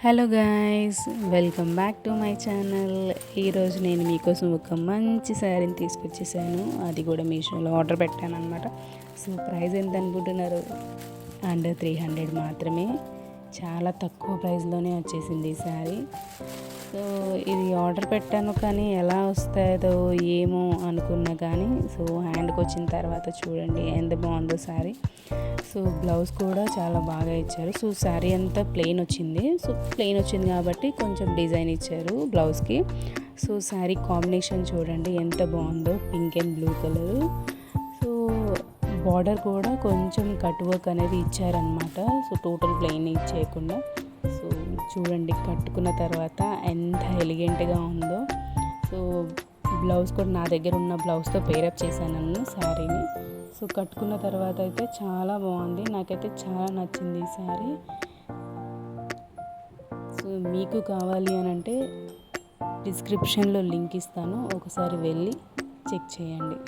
Hello guys, welcome back to my channel. ఈరోజు నేను మీకోసం ఒక మంచి శారీని తీసుకొచ్చేసాను. అది కూడా మీషోలో ఆర్డర్ పెట్టాను అనమాట. సో ప్రైస్ ఎంత అనుకుంటున్నారు? అండర్ 300 మాత్రమే. చాలా తక్కువ ప్రైస్లోనే వచ్చేసింది ఈ శారీ. సో ఇది ఆర్డర్ పెట్టాను, కానీ ఎలా వస్తుందో ఏమో అనుకున్నా, కానీ సో హ్యాండ్కి వచ్చిన తర్వాత చూడండి ఎంత బాగుందో శారీ. సో బ్లౌజ్ కూడా చాలా బాగా ఇచ్చారు. సో శారీ అంతా ప్లెయిన్ వచ్చింది. సో ప్లెయిన్ వచ్చింది కాబట్టి కొంచెం డిజైన్ ఇచ్చారు బ్లౌజ్కి. సో శారీ కాంబినేషన్ చూడండి ఎంత బాగుందో, pink and blue colour. So border కూడా కొంచెం కట్ వర్క్ అనేది ఇచ్చారనమాట. సో టోటల్ ప్లెయిన్ ఇచ్చేయకుండా. సో చూడండి కట్టుకున్న తర్వాత ఎంత ఎలిగెంట్గా ఉందో. సో బ్లౌజ్ కూడా నా దగ్గర ఉన్న బ్లౌజ్తో పేరప్ చేశాను శారీని. సో కట్టుకున్న తర్వాత అయితే చాలా బాగుంది, నాకైతే చాలా నచ్చింది ఈ శారీ. సో మీకు కావాలి అని అంటే డిస్క్రిప్షన్లో లింక్ ఇస్తాను, ఒకసారి వెళ్ళి చెక్ చేయండి.